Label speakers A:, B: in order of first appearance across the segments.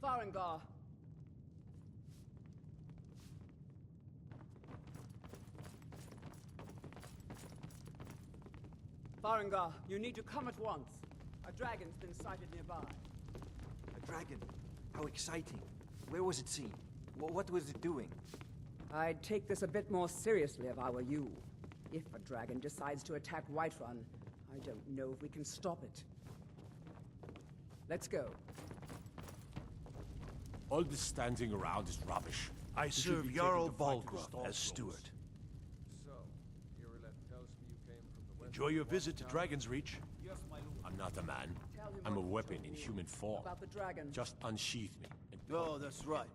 A: Farengar. Farengar, you need to come at once. A dragon's been sighted nearby.
B: A dragon? How exciting. Where was it seen? What was it doing?
A: I'd take this a bit more seriously if I were you. If a dragon decides to attack Whiterun, I don't know if we can stop it. Let's go.
C: All this standing around is rubbish.
D: I
C: We should
D: serve
C: be
D: Jarl
C: taking the fight to the
D: Balgruuf
C: Stormcloaks.
D: as steward.
E: So, Irileth tells me you came from the west.
D: Enjoy your visit to Dragon's Reach.
E: Yes, my lord.
C: I'm not a man.
A: Tell him
C: I'm a
A: what you
C: weapon
A: told
C: in
A: me
C: human form.
A: About the dragon.
C: Just unsheath me. And
F: Oh, that's right.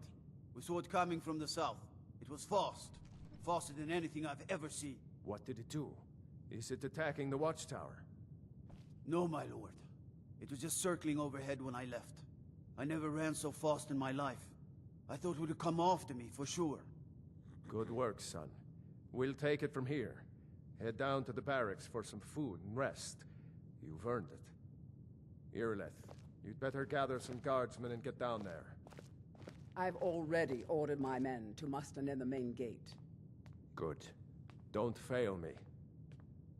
F: We saw it coming from the south. It was fast. Faster than anything I've ever seen.
E: What did it do? Is it attacking the watchtower?
F: No, my lord. It was just circling overhead when I left. I never ran so fast in my life. I thought it would come after me, for sure.
E: Good work, son. We'll take it from here. Head down to the barracks for some food and rest. You've earned it. Irileth, you'd better gather some guardsmen and get down there.
A: I've already ordered my men to muster near the main gate.
E: Good. Don't fail me.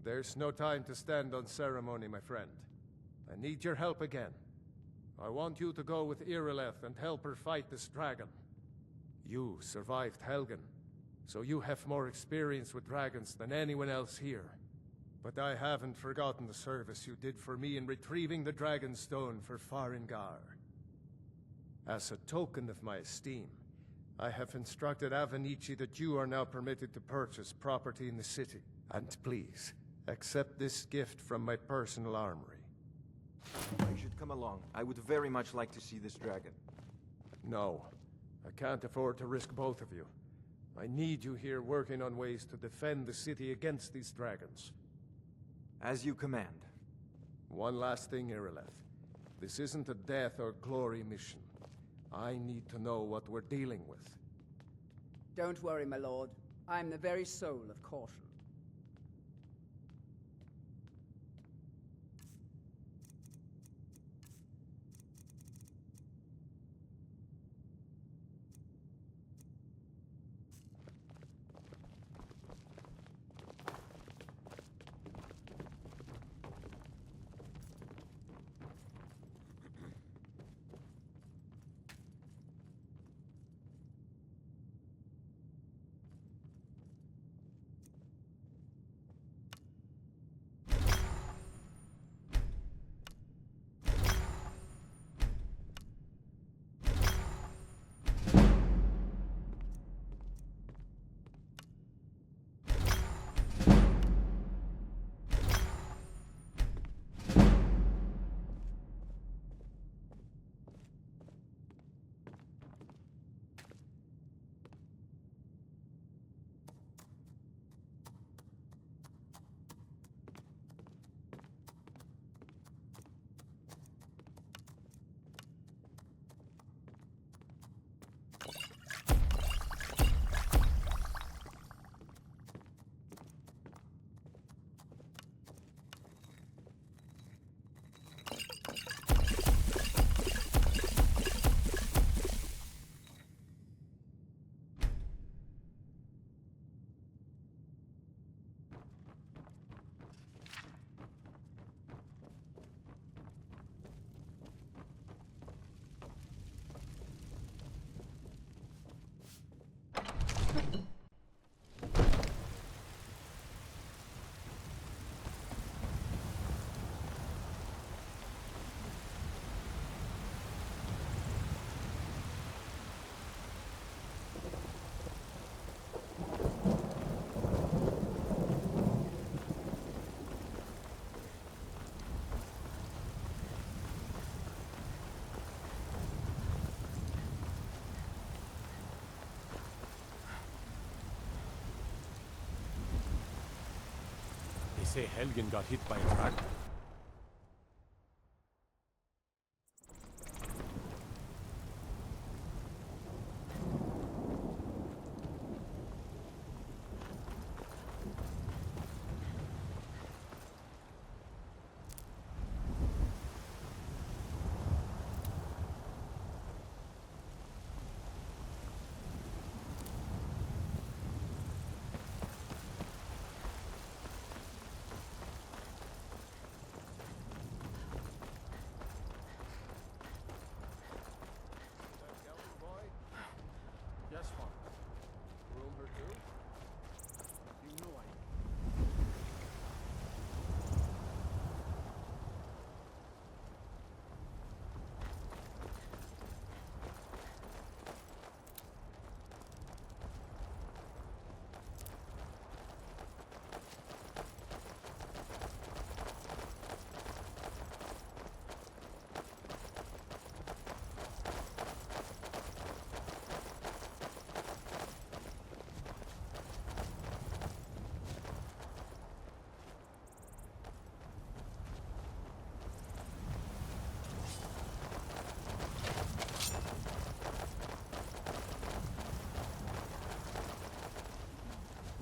E: There's no time to stand on ceremony, my friend. I need your help again. I want you to go with Irileth and help her fight this dragon. You survived Helgen, so you have more experience with dragons than anyone else here. But I haven't forgotten the service you did for me in retrieving the Dragon's Stone for Farengar. As a token of my esteem, I have instructed Avenici that you are now permitted to purchase property in the city. And please, accept this gift from my personal armory.
B: I should come along. I would very much like to see this dragon.
E: No, I can't afford to risk both of you. I need you here working on ways to defend the city against these dragons.
B: As you command.
E: One last thing, Irileth. This isn't a death or glory mission. I need to know what we're dealing with.
A: Don't worry, my lord. I'm the very soul of caution.
C: They say Helgen got hit by a dragon.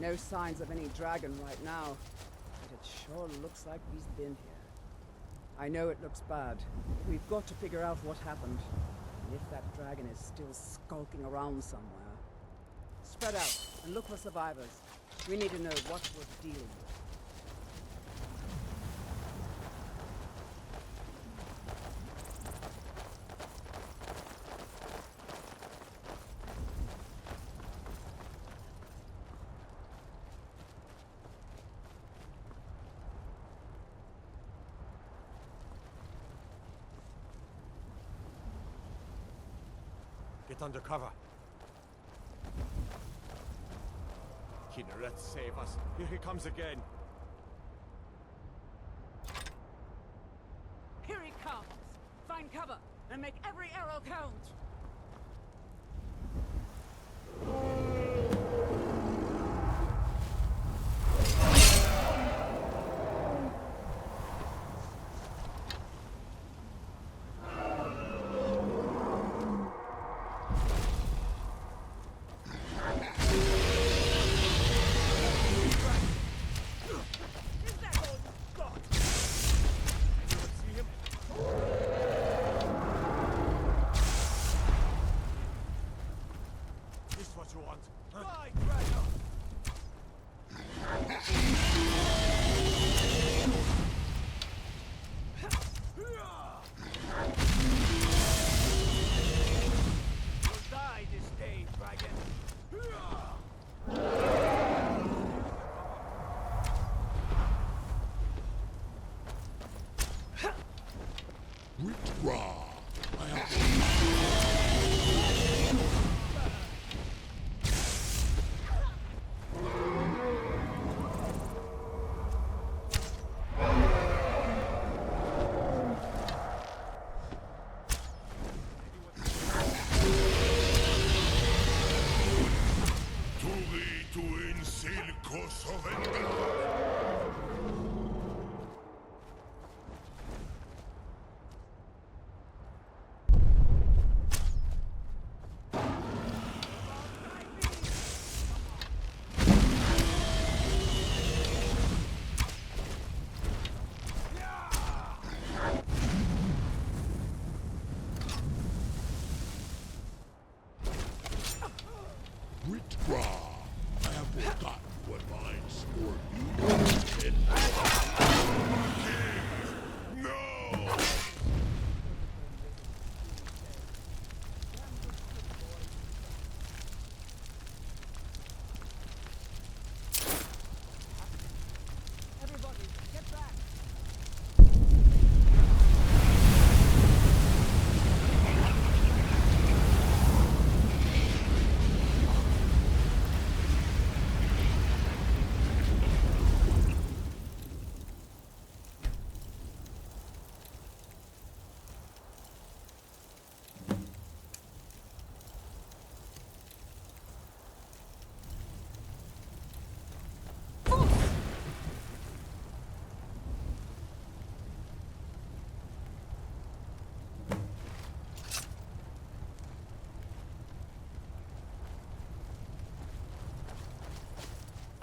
A: No signs of any dragon right now, but it sure looks like he's been here. I know it looks bad. We've got to figure out what happened. And if that dragon is still skulking around somewhere. Spread out and look for survivors. We need to know what we're dealing with.
C: Get under cover. Kinneret, save us. Here he comes again.
A: Here he comes! Find cover and make every arrow count!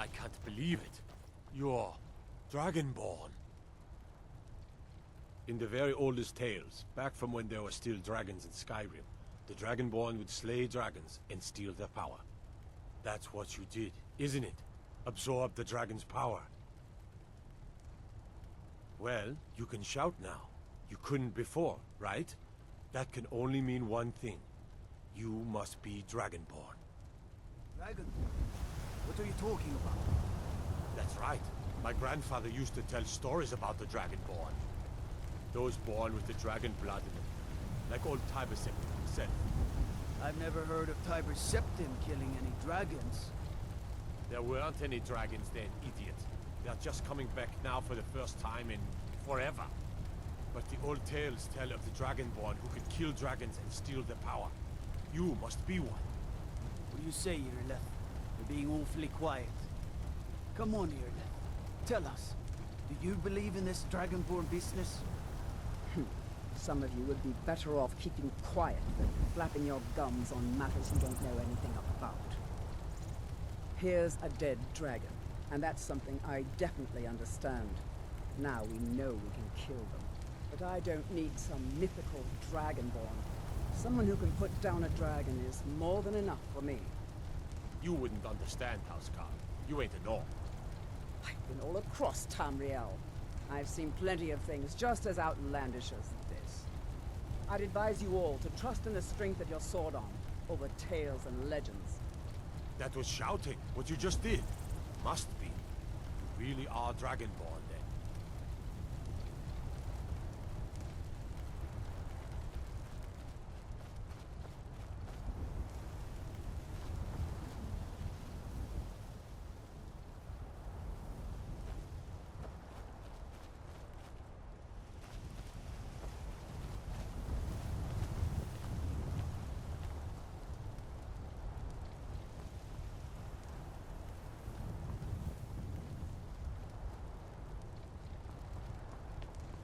C: I can't believe it. You're Dragonborn. In the very oldest tales, back from when there were still dragons in Skyrim, the Dragonborn would slay dragons and steal their power. That's what you did, isn't it? Absorb the dragon's power. Well, you can shout now. You couldn't before, right? That can only mean one thing. You must be Dragonborn.
F: Dragon? What are you talking about?
C: That's right. My grandfather used to tell stories about the Dragonborn. Those born with the dragon blood in them. Like old Tiber Septim himself.
F: I've never heard of Tiber Septim killing any dragons.
C: There weren't any dragons then, idiot. They're just coming back now for the first time in forever. But the old tales tell of the Dragonborn who could kill dragons and steal their power. You must be one.
F: What do you say, Irleth? You're being awfully quiet. Come on, Irleth. Tell us. Do you believe in this Dragonborn business?
A: Some of you would be better off keeping quiet than flapping your gums on matters you don't know anything about. Here's a dead dragon, and that's something I definitely understand. Now we know we can kill them. But I don't need some mythical dragonborn. Someone who can put down a dragon is more than enough for me.
C: You wouldn't understand, Housecarl. You ain't a Norm.
A: I've been all across Tamriel. I've seen plenty of things just as outlandish as this. I'd advise you all to trust in the strength of your sword arm over tales and legends.
C: That was shouting, what you just did. Must be. You really are Dragonborn, then.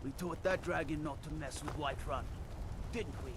F: We taught that dragon not to mess with Whiterun, didn't we?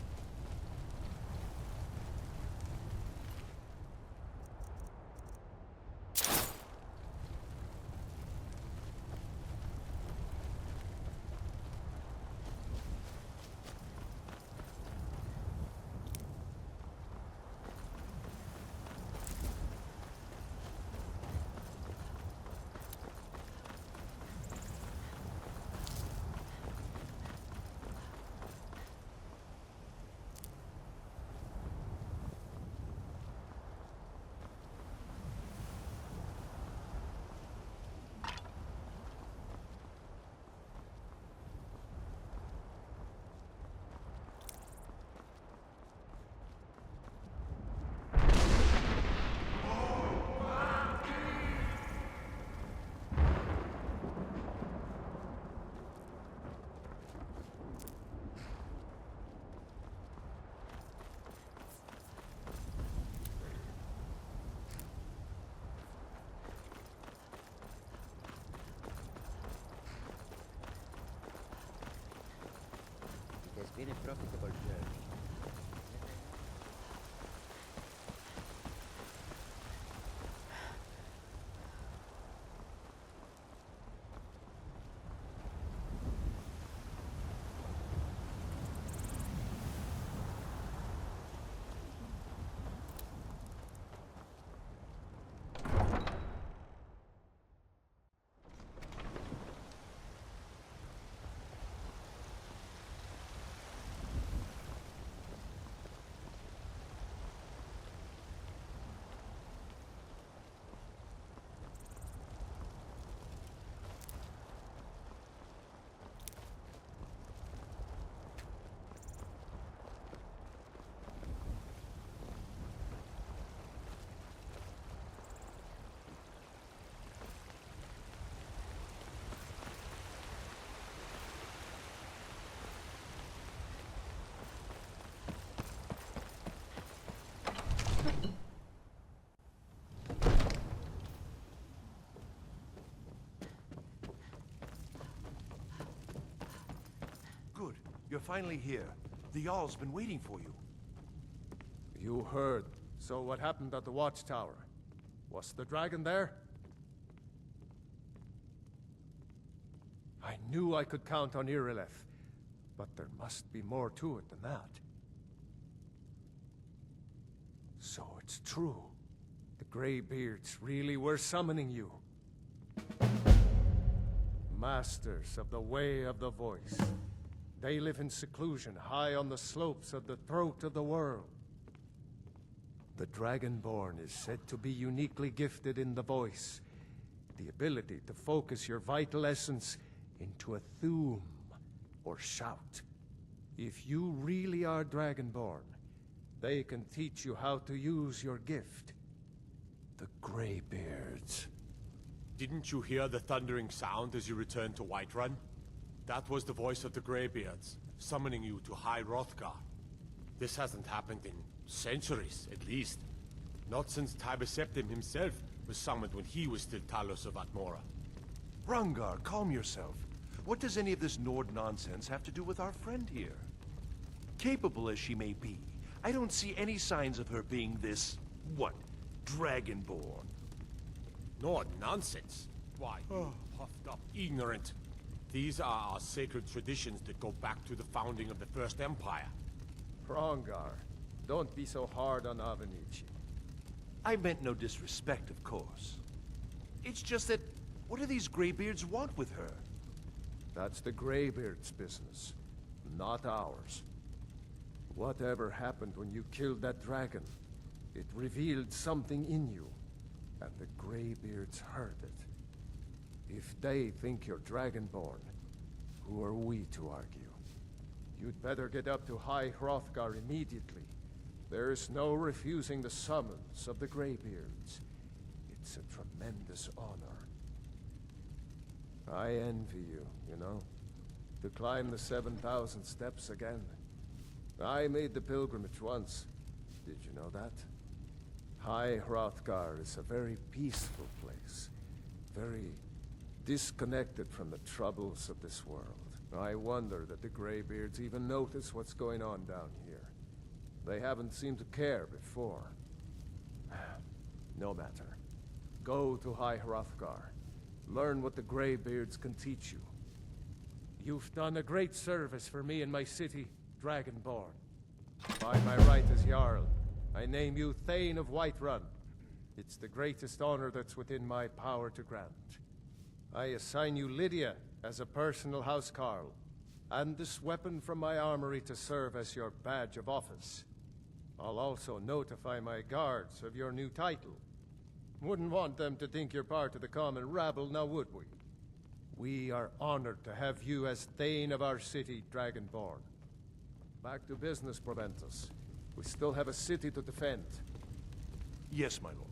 G: It has been a profitable journey.
D: Good. You're finally here. The Jarl's been waiting for you.
E: You heard. So what happened at the watchtower? Was the dragon there? I knew I could count on Irileth, but there must be more to it than that. So it's true. The Greybeards really were summoning you. Masters of the Way of the Voice. They live in seclusion, high on the slopes of the throat of the world. The Dragonborn is said to be uniquely gifted in the voice, the ability to focus your vital essence into a thume, or shout. If you really are Dragonborn, they can teach you how to use your gift. The Greybeards.
C: Didn't you hear the thundering sound as you returned to Whiterun? That was the voice of the Greybeards, summoning you to High Hrothgar. This hasn't happened in centuries, at least. Not since Tiber Septim himself was summoned when he was still Talos of Atmora.
D: Rangar, calm yourself. What does any of this Nord nonsense have to do with our friend here? Capable as she may be, I don't see any signs of her being this, what, Dragonborn.
C: No nonsense. Why, you puffed up ignorant. These are our sacred traditions that go back to the founding of the First Empire.
E: Hrongar, don't be so hard on Avenici.
D: I meant no disrespect, of course. It's just that, what do these Greybeards want with her?
E: That's the Greybeards' business, not ours. Whatever happened when you killed that dragon, it revealed something in you, and the Greybeards heard it. If they think you're Dragonborn, who are we to argue? You'd better get up to High Hrothgar immediately. There's no refusing the summons of the Greybeards. It's a tremendous honor. I envy you, you know? To climb the 7,000 steps again. I made the pilgrimage once. Did you know that? High Hrothgar is a very peaceful place. Very disconnected from the troubles of this world. I wonder that the Greybeards even notice what's going on down here. They haven't seemed to care before. No matter. Go to High Hrothgar. Learn what the Greybeards can teach you. You've done a great service for me and my city, Dragonborn. By my right as Jarl, I name you Thane of Whiterun. It's the greatest honor that's within my power to grant. I assign you Lydia as a personal housecarl, and this weapon from my armory to serve as your badge of office. I'll also notify my guards of your new title. Wouldn't want them to think you're part of the common rabble, now would we? We are honored to have you as Thane of our city, Dragonborn. Back to business, Proventus. We still have a city to defend.
D: Yes, my lord.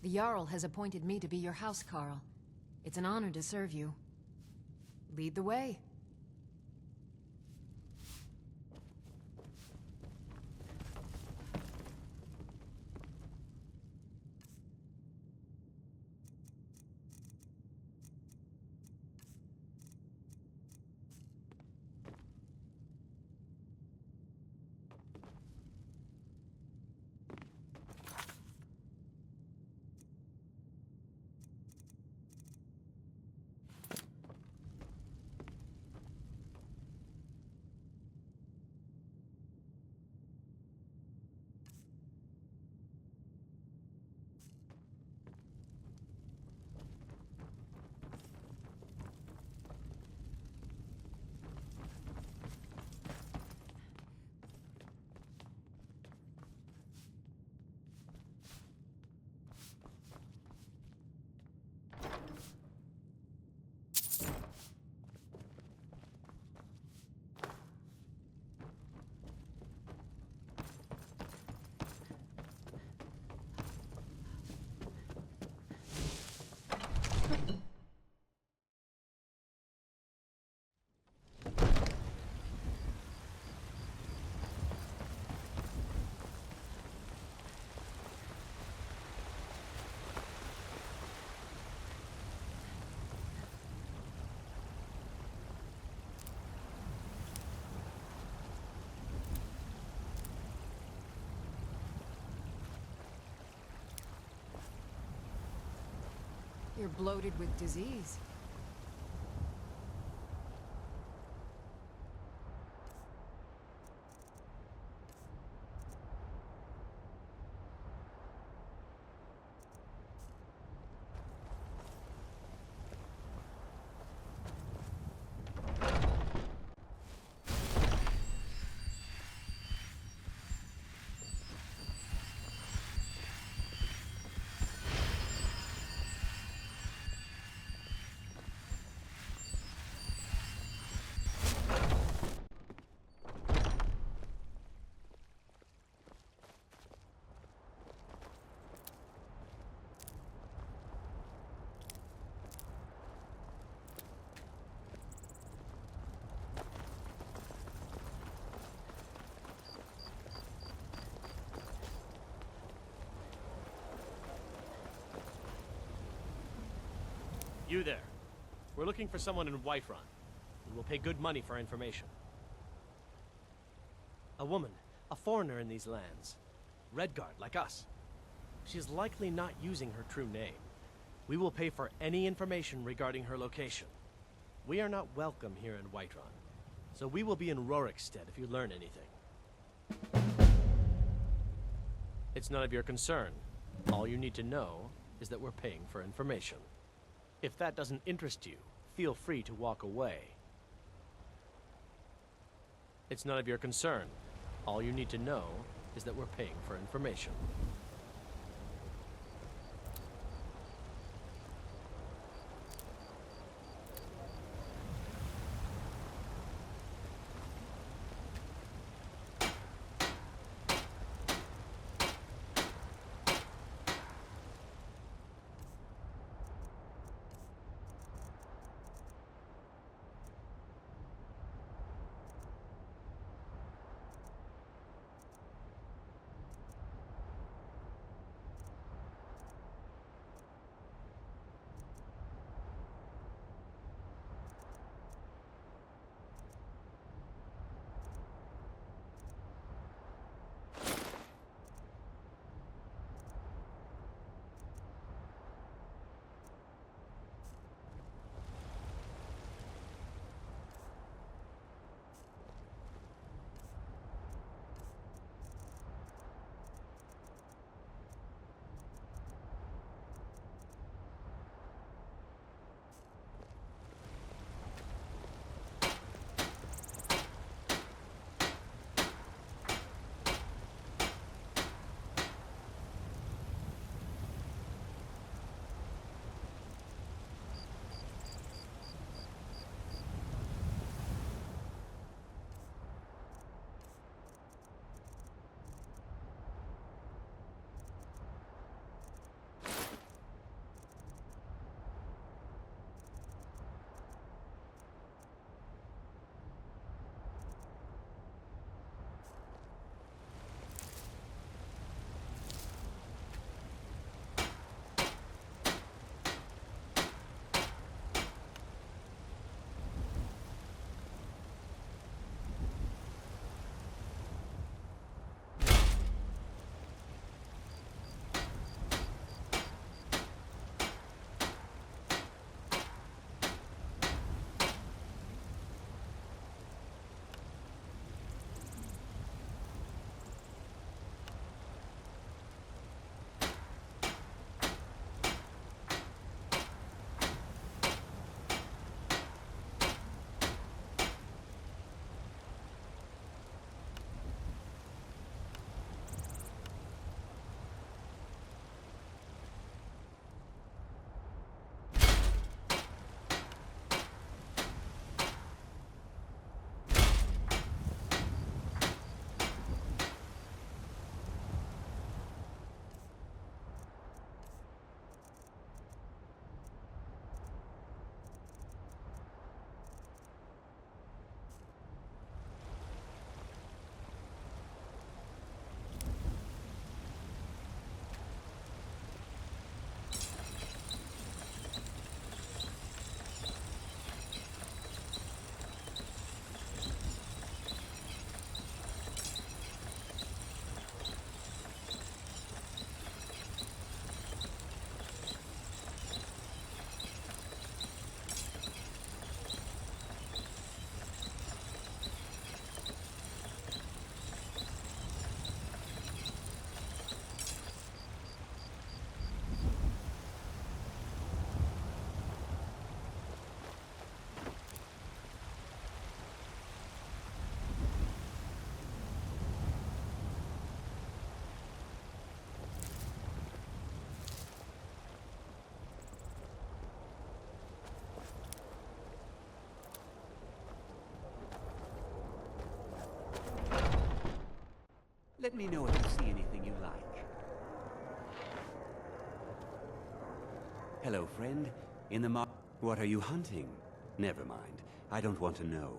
H: The Jarl has appointed me to be your housecarl. It's an honor to serve you. Lead the way. You're bloated with disease.
I: You there. We're looking for someone in Whiterun. We will pay good money for information. A woman, a foreigner in these lands. Redguard, like us. She is likely not using her true name. We will pay for any information regarding her location. We are not welcome here in Whiterun, so we will be in Rorikstead if you learn anything. It's none of your concern. All you need to know is that we're paying for information. If that doesn't interest you, feel free to walk away. It's none of your concern. All you need to know is that we're paying for information.
J: Let me know if you see anything you like. Hello, friend. In the What are you hunting? Never mind. I don't want to know.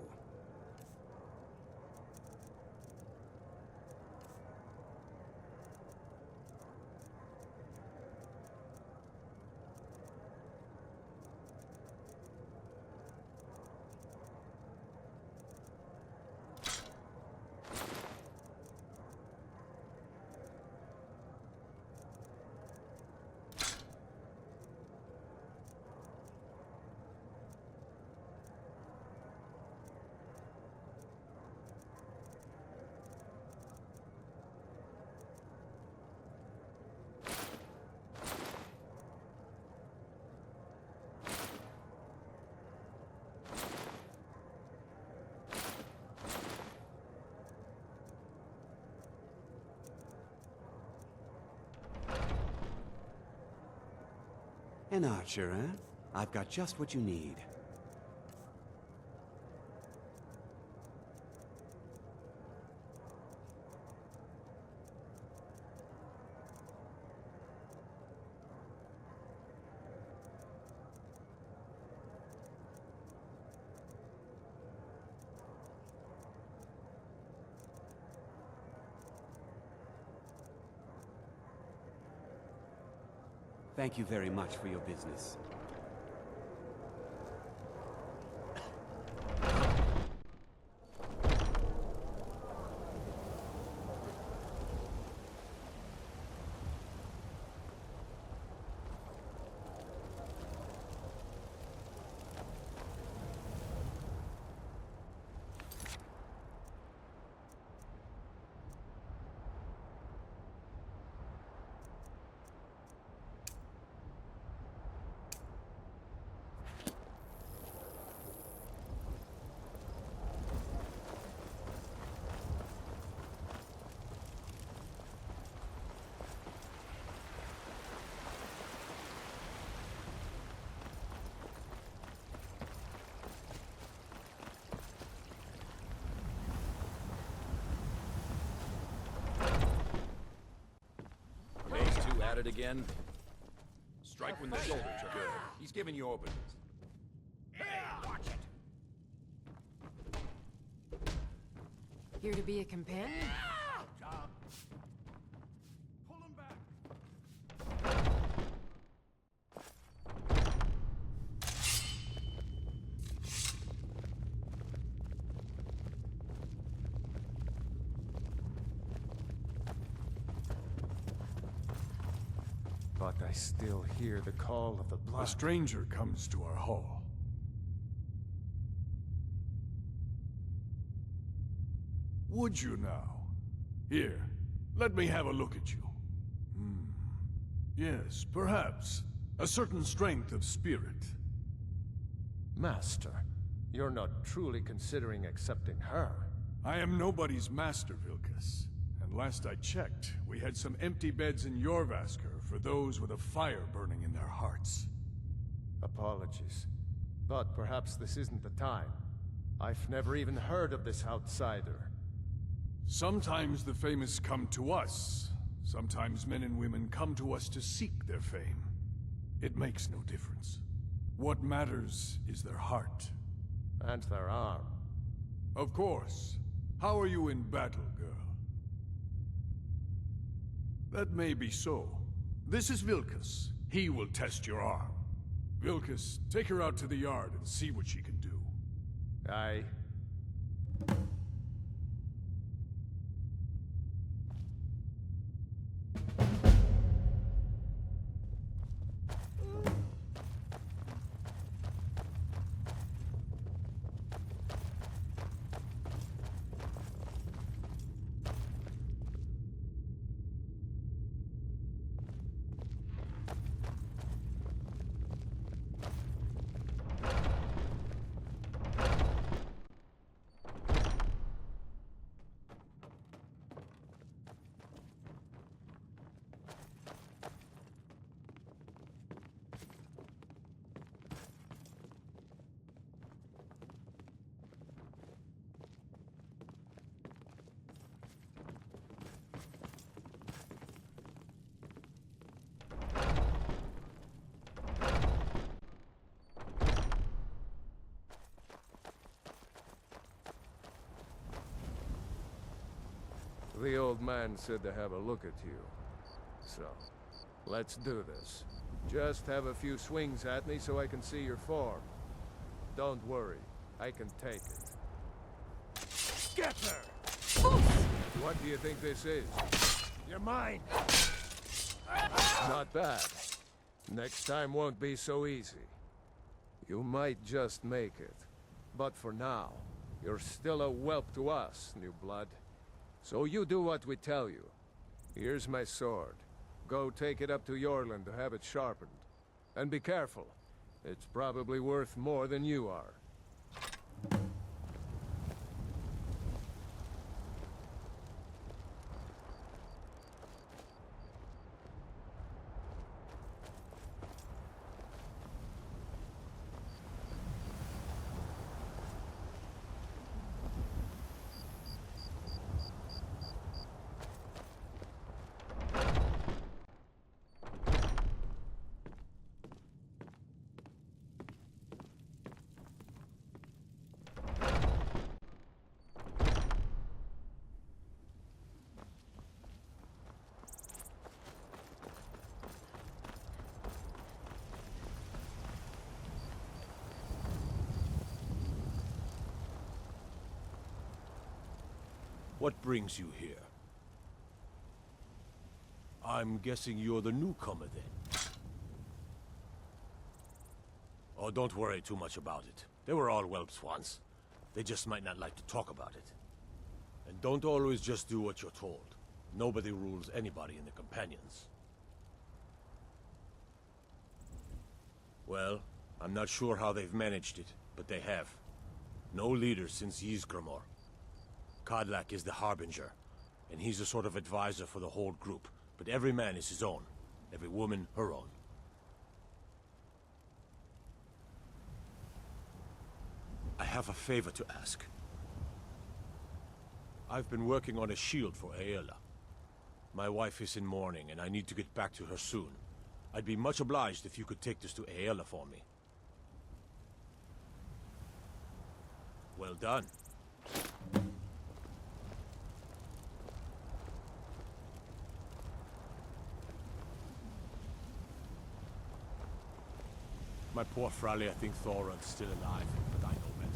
J: An archer, eh? I've got just what you need. Thank you very much for your business.
K: At it again. Strike when the shoulders are good. He's giving you openings. Hey, watch it!
H: Here to be a companion?
K: Pull him back!
E: But I still hear the call of the blood.
L: A stranger comes to our hall. Would you now? Here, let me have a look at you. Yes, perhaps. A certain strength of spirit.
E: Master, you're not truly considering accepting her.
L: I am nobody's master, Vilkas. And last I checked, we had some empty beds in Jorvaskr for those with a fire burning in their hearts.
E: Apologies. But perhaps this isn't the time. I've never even heard of this outsider.
L: Sometimes the famous come to us. Sometimes men and women come to us to seek their fame. It makes no difference. What matters is their heart.
E: And their arm.
L: Of course. How are you in battle, girl? That may be so. This is Vilkas. He will test your arm. Vilkas, take her out to the yard and see what she can do.
E: Aye. The old man said to have a look at you. So, let's do this. Just have a few swings at me so I can see your form. Don't worry, I can take it. Get her! What do you think this is? You're mine! Not bad. Next time won't be so easy. You might just make it. But for now, you're still a whelp to us, new blood. So you do what we tell you. Here's my sword. Go take it up to Yorland to have it sharpened. And be careful. It's probably worth more than you are.
C: What brings you here? I'm guessing you're the newcomer then. Oh, don't worry too much about it. They were all whelps once. They just might not like to talk about it. And don't always just do what you're told. Nobody rules anybody in the Companions. Well, I'm not sure how they've managed it, but they have. No leader since Ysgramor. Kodlak is the Harbinger, and he's a sort of advisor for the whole group, but every man is his own. Every woman, her own. I have a favor to ask. I've been working on a shield for Aela. My wife is in mourning, and I need to get back to her soon. I'd be much obliged if you could take this to Aela for me. Well done. My poor Fralia think Thoran's still alive, but I know better.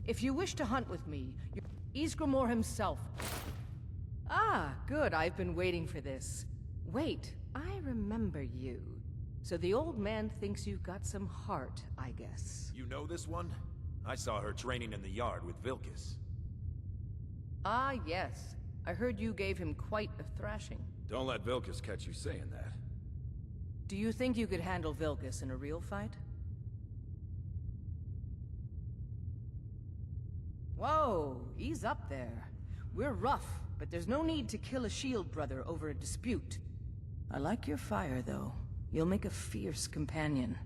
M: If you wish to hunt with me, Ysgramor himself. Ah, good. I've been waiting for this. Wait, I remember you. So the old man thinks you've got some heart, I guess.
K: You know this one? I saw her training in the yard with Vilkas.
M: Ah, yes. I heard you gave him quite a thrashing.
K: Don't let Vilkas catch you saying that.
M: Do you think you could handle Vilkas in a real fight? Whoa, ease up there. We're rough, but there's no need to kill a shield brother over a dispute. I like your fire, though. You'll make a fierce companion.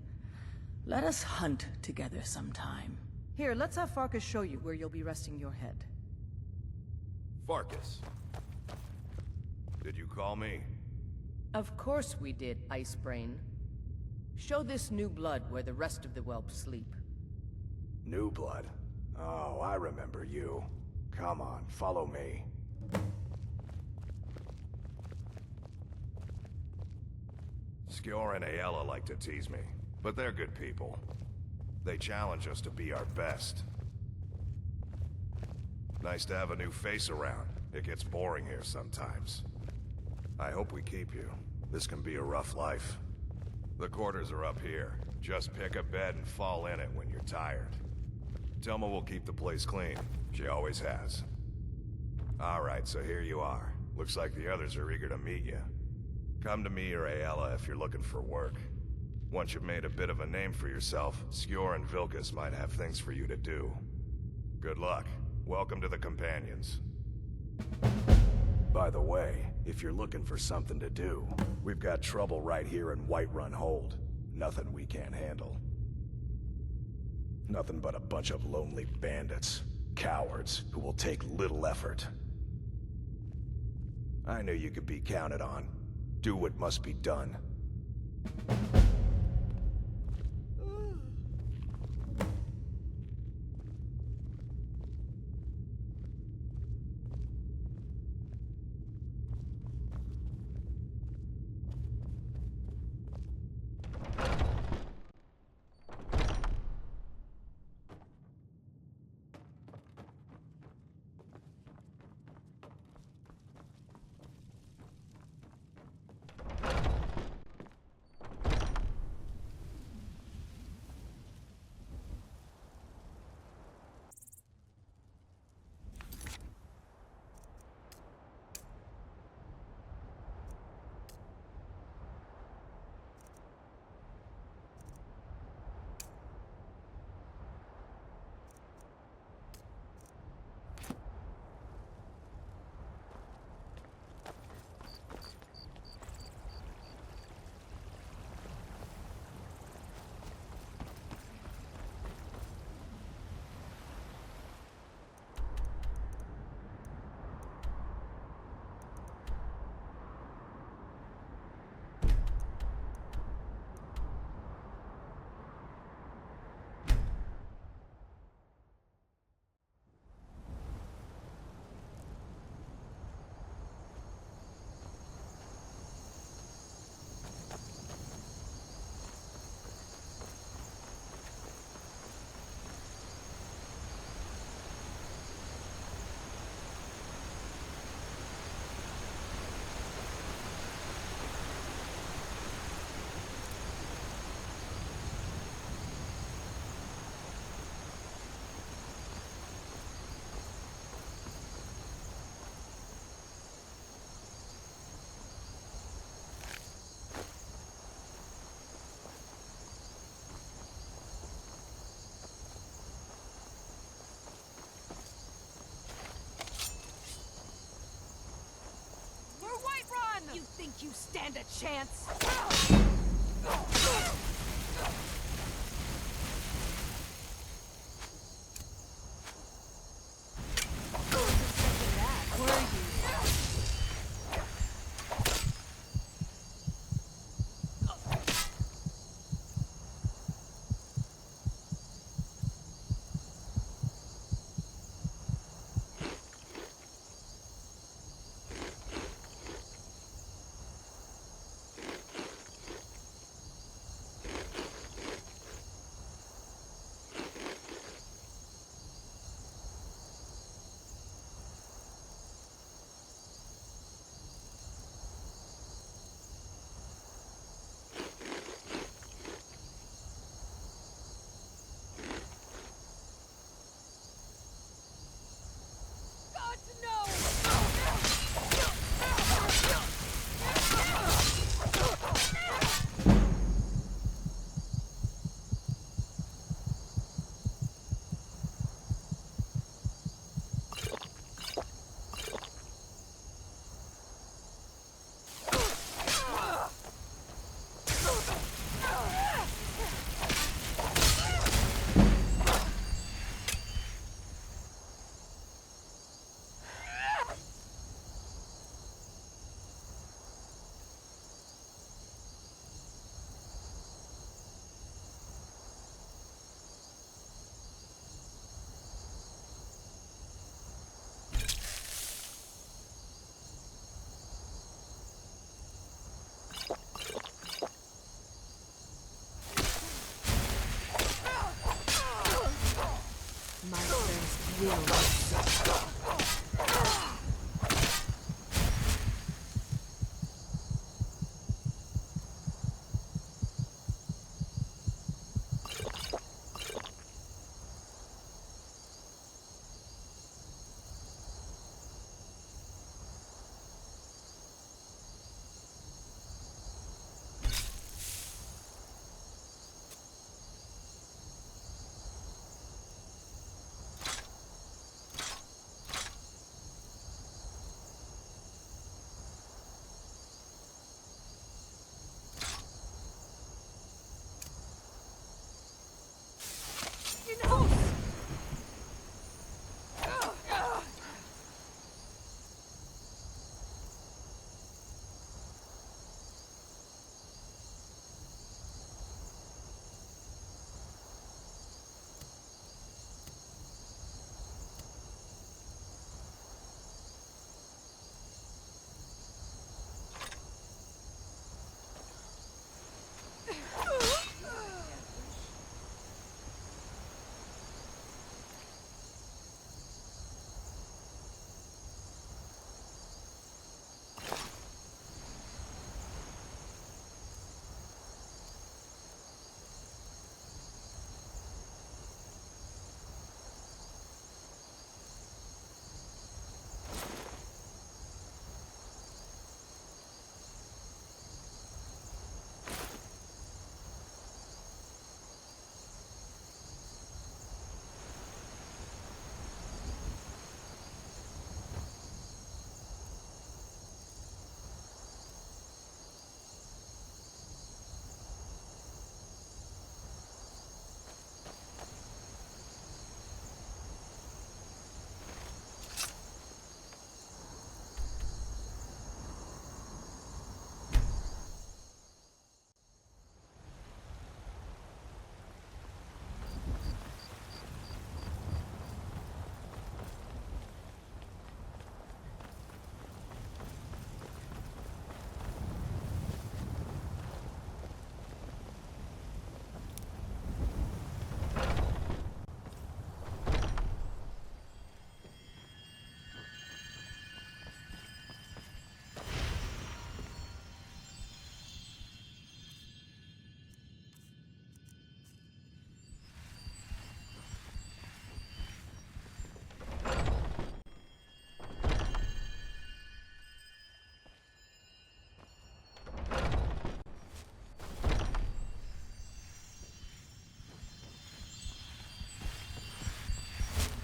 M: Let us hunt together sometime. Here, let's have Farkas show you where you'll be resting your head.
K: Farkas. Did you call me?
M: Of course we did, Icebrain. Show this new blood where the rest of the whelps sleep.
N: New blood? Oh, I remember you. Come on, follow me.
O: Skjor and Aela like to tease me, but they're good people. They challenge us to be our best. Nice to have a new face around. It gets boring here sometimes. I hope we keep you. This can be a rough life. The quarters are up here. Just pick a bed and fall in it when you're tired. Telma will keep the place clean. She always has. Alright, so here you are. Looks like the others are eager to meet you. Come to me or Aela if you're looking for work. Once you've made a bit of a name for yourself, Skjor and Vilkas might have things for you to do. Good luck. Welcome to the Companions.
N: By the way, if you're looking for something to do, we've got trouble right here in Whiterun Hold. Nothing we can't handle. Nothing but a bunch of lonely bandits. Cowards who will take little effort. I knew you could be counted on. Do what must be done.
M: You think you stand a chance?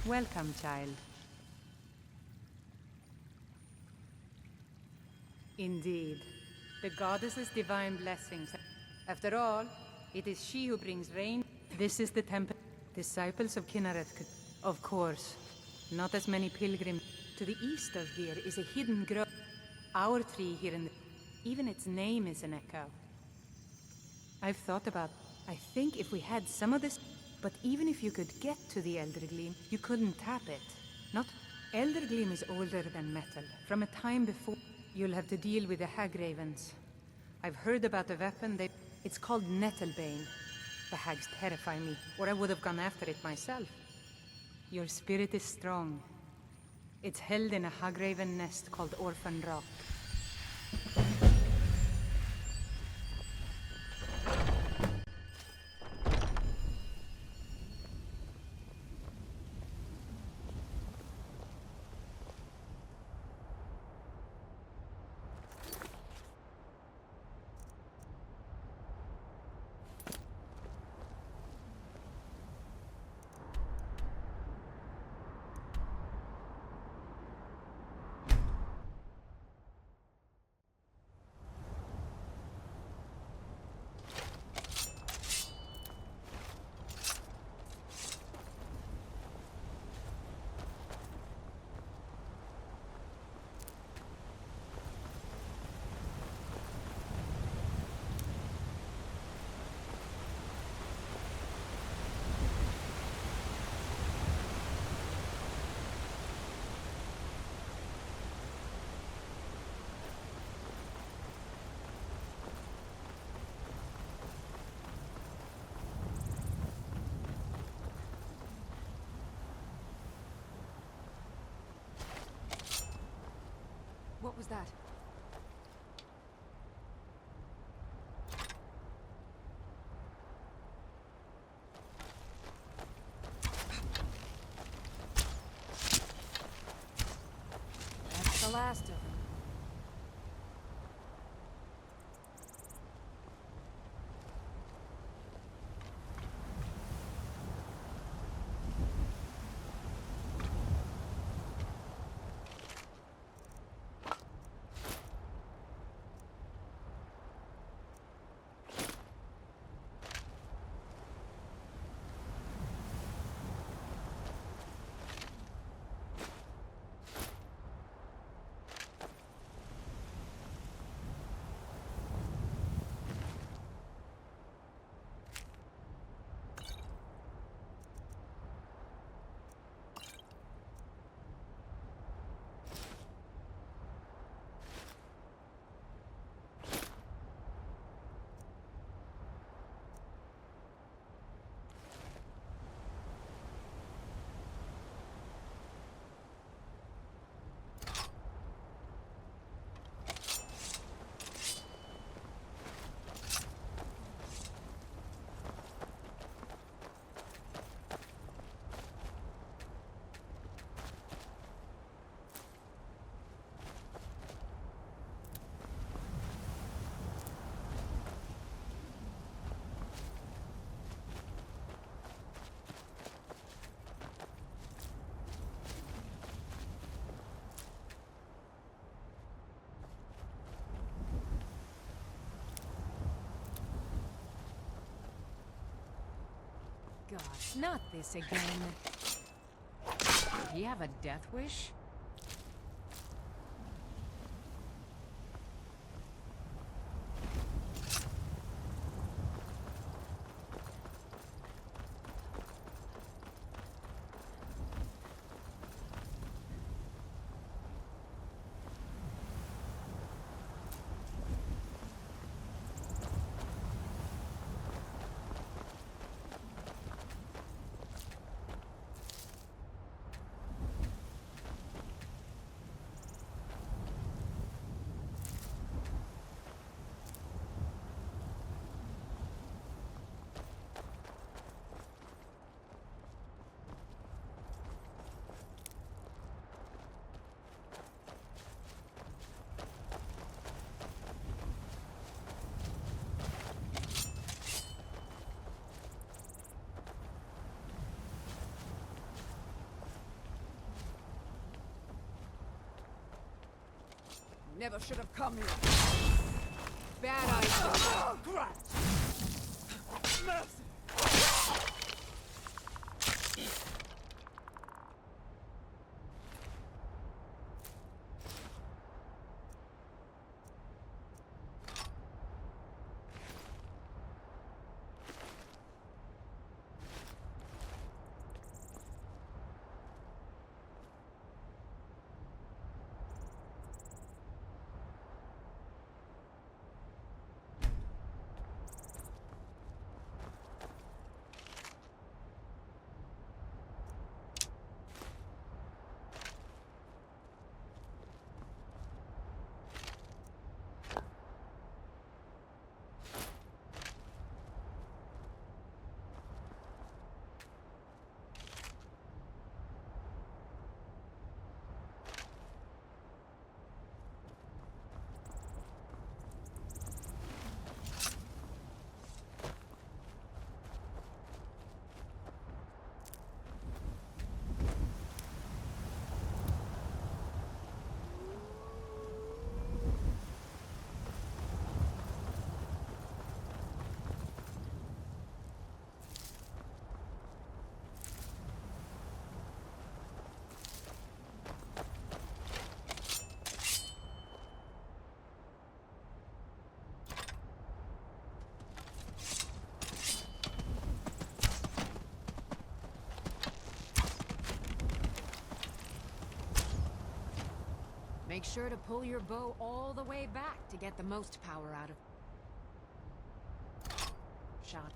P: Welcome, child. Indeed. The goddess's divine blessings. After all, it is she who brings rain. This is the temple. Disciples of Kinnareth could... Of course. Not as many pilgrims. To the east of here is a hidden grove. Our tree here in the... Even its name is an echo. I've thought about... I think if we had some of this... But even if you could get to the Elder Gleam, you couldn't tap it. Not... Elder Gleam is older than metal. From a time before... You'll have to deal with the Hag Ravens. I've heard about a weapon they... It's called Nettlebane. The hags terrify me, or I would have gone after it myself. Your spirit is strong. It's held in a Hagraven nest called Orphan Rock.
H: What was that? That's the last of them. Gosh, not this again. Do you have a death wish?
A: Never should have come here. Bad idea. Grat! Mercy!
H: Make sure to pull your bow all the way back to get the most power out of shot.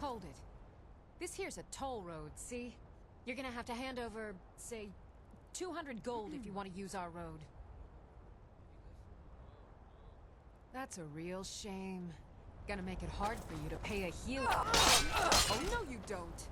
H: Hold it. This here's a toll road, see? You're gonna have to hand over, say, 200 gold if you want to use our road. That's a real shame. Gonna make it hard for you to pay a healer. Oh, no you don't!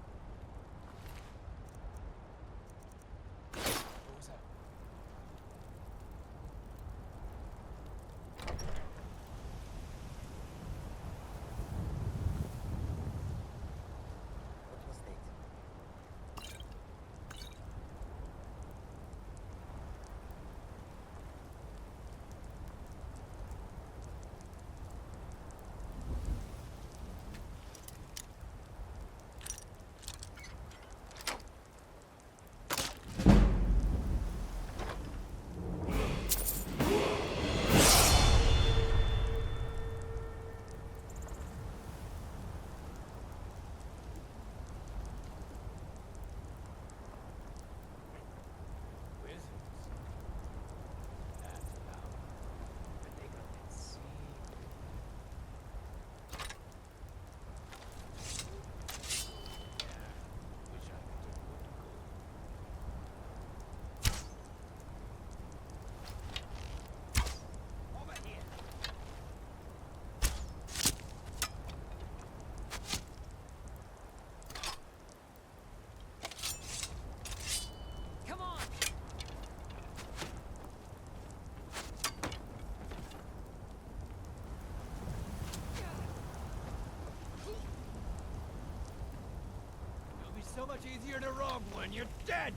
B: so much easier to rob when you're dead!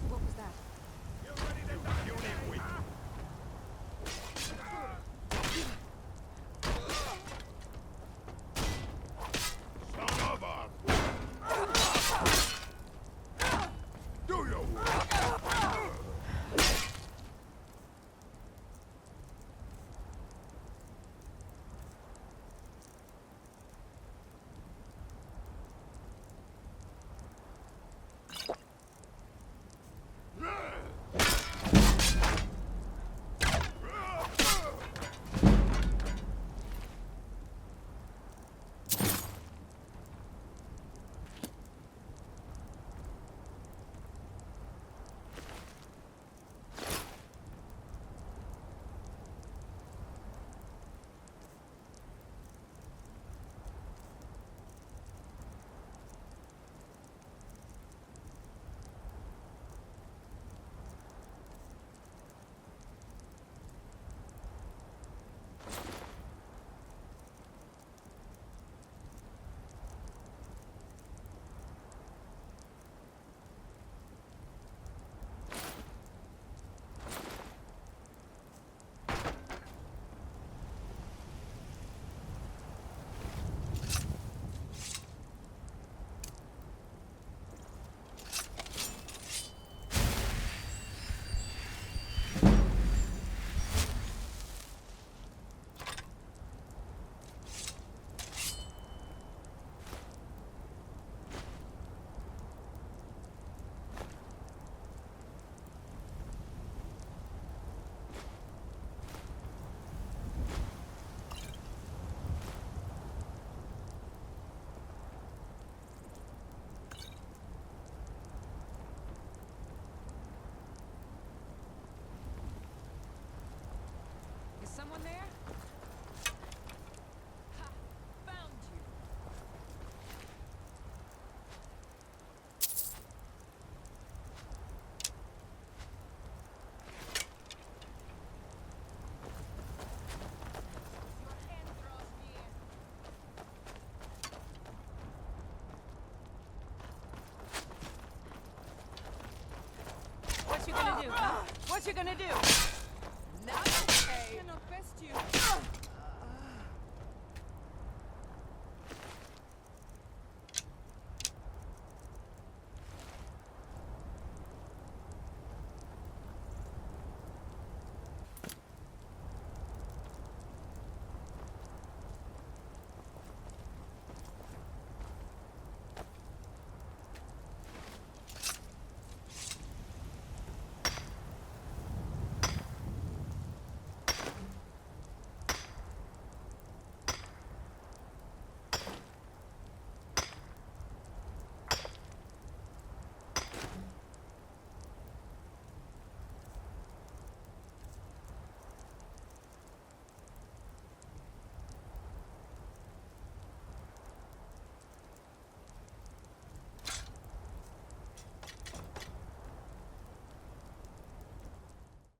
H: What was that?
K: You ready to die? You ain't weak. Son of a... Do your work.
H: Someone there? Ha! Found you! Your hand draws near.
M: What you gonna do, huh? What you gonna do?
P: Now, okay. Cannot best you.